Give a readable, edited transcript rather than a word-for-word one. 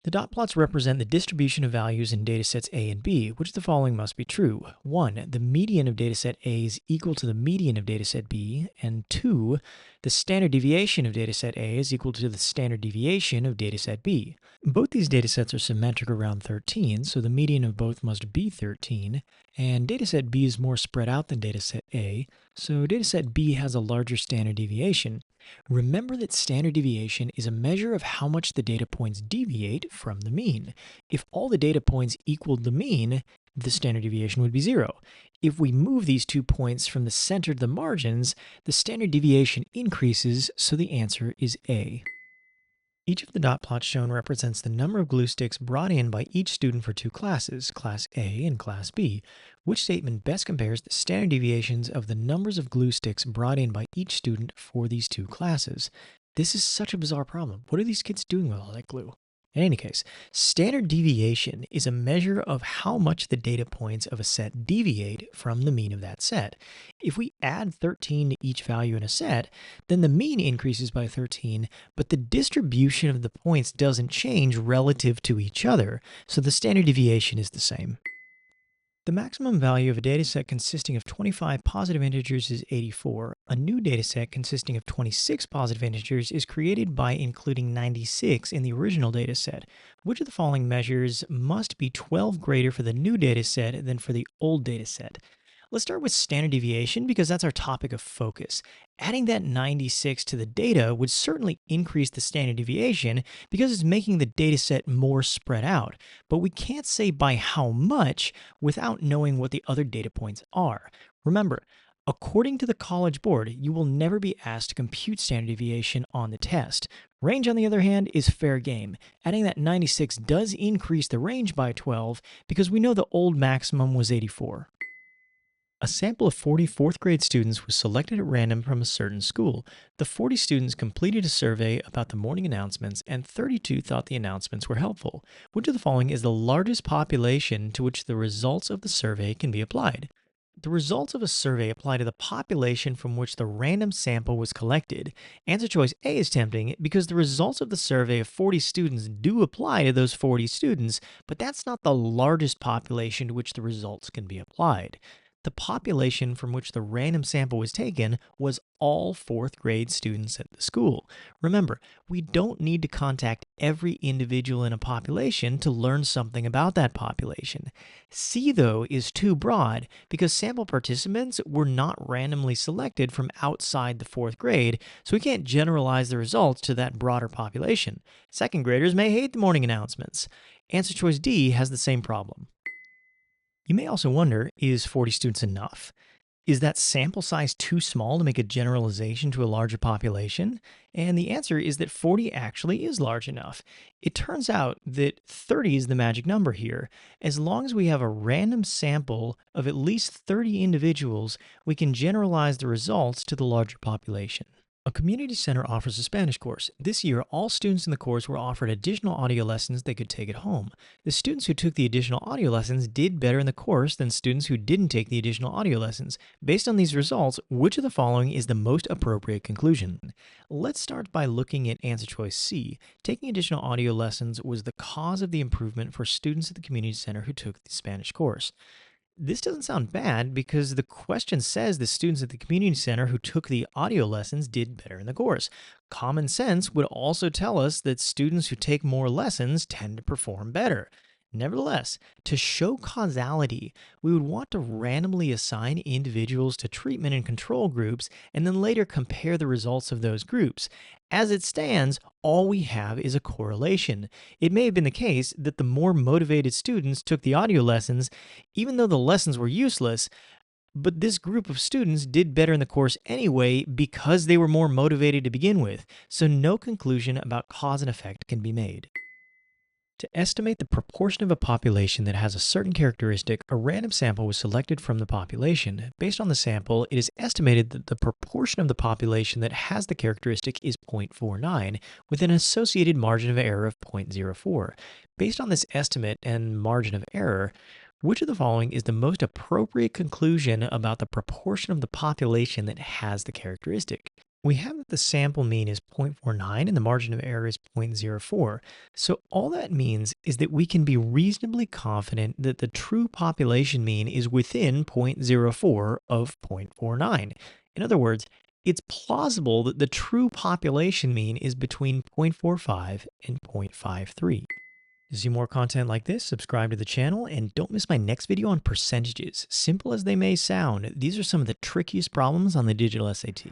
The dot plots represent the distribution of values in datasets A and B, which of the following must be true. 1. The median of dataset A is equal to the median of dataset B, and 2. The standard deviation of dataset A is equal to the standard deviation of dataset B. Both these datasets are symmetric around 13, so the median of both must be 13, and dataset B is more spread out than dataset A, so dataset B has a larger standard deviation. Remember that standard deviation is a measure of how much the data points deviate from the mean. If all the data points equaled the mean, the standard deviation would be 0. If we move these 2 points from the center to the margins, the standard deviation increases, so the answer is A. Each of the dot plots shown represents the number of glue sticks brought in by each student for two classes, Class A and Class B. Which statement best compares the standard deviations of the numbers of glue sticks brought in by each student for these two classes? This is such a bizarre problem. What are these kids doing with all that glue? In any case, standard deviation is a measure of how much the data points of a set deviate from the mean of that set. If we add 13 to each value in a set, then the mean increases by 13, but the distribution of the points doesn't change relative to each other, so the standard deviation is the same. The maximum value of a dataset consisting of 25 positive integers is 84. A new dataset consisting of 26 positive integers is created by including 96 in the original dataset. Which of the following measures must be 12 greater for the new dataset than for the old dataset? Let's start with standard deviation because that's our topic of focus. Adding that 96 to the data would certainly increase the standard deviation because it's making the dataset more spread out, but we can't say by how much without knowing what the other data points are. Remember, according to the College Board, you will never be asked to compute standard deviation on the test. Range, on the other hand, is fair game. Adding that 96 does increase the range by 12 because we know the old maximum was 84. A sample of 40 fourth grade students was selected at random from a certain school. The 40 students completed a survey about the morning announcements, and 32 thought the announcements were helpful. Which of the following is the largest population to which the results of the survey can be applied? The results of a survey apply to the population from which the random sample was collected. Answer choice A is tempting because the results of the survey of 40 students do apply to those 40 students, but that's not the largest population to which the results can be applied. The population from which the random sample was taken was all fourth grade students at the school. Remember, we don't need to contact every individual in a population to learn something about that population. C, though, is too broad because sample participants were not randomly selected from outside the fourth grade, so we can't generalize the results to that broader population. Second graders may hate the morning announcements. Answer choice D has the same problem. You may also wonder, is 40 students enough? Is that sample size too small to make a generalization to a larger population? And the answer is that 40 actually is large enough. It turns out that 30 is the magic number here. As long as we have a random sample of at least 30 individuals, we can generalize the results to the larger population. A community center offers a Spanish course. This year, all students in the course were offered additional audio lessons they could take at home. The students who took the additional audio lessons did better in the course than students who didn't take the additional audio lessons. Based on these results, which of the following is the most appropriate conclusion? Let's start by looking at answer choice C. Taking additional audio lessons was the cause of the improvement for students at the community center who took the Spanish course. This doesn't sound bad because the question says the students at the community center who took the audio lessons did better in the course. Common sense would also tell us that students who take more lessons tend to perform better. Nevertheless, to show causality, we would want to randomly assign individuals to treatment and control groups and then later compare the results of those groups. As it stands, all we have is a correlation. It may have been the case that the more motivated students took the audio lessons, even though the lessons were useless, but this group of students did better in the course anyway because they were more motivated to begin with, so no conclusion about cause and effect can be made. To estimate the proportion of a population that has a certain characteristic, a random sample was selected from the population. Based on the sample, it is estimated that the proportion of the population that has the characteristic is 0.49, with an associated margin of error of 0.04. Based on this estimate and margin of error, which of the following is the most appropriate conclusion about the proportion of the population that has the characteristic? We have that the sample mean is 0.49 and the margin of error is 0.04. So all that means is that we can be reasonably confident that the true population mean is within 0.04 of 0.49. In other words, it's plausible that the true population mean is between 0.45 and 0.53. To see more content like this, subscribe to the channel and don't miss my next video on percentages. Simple as they may sound, these are some of the trickiest problems on the digital SAT.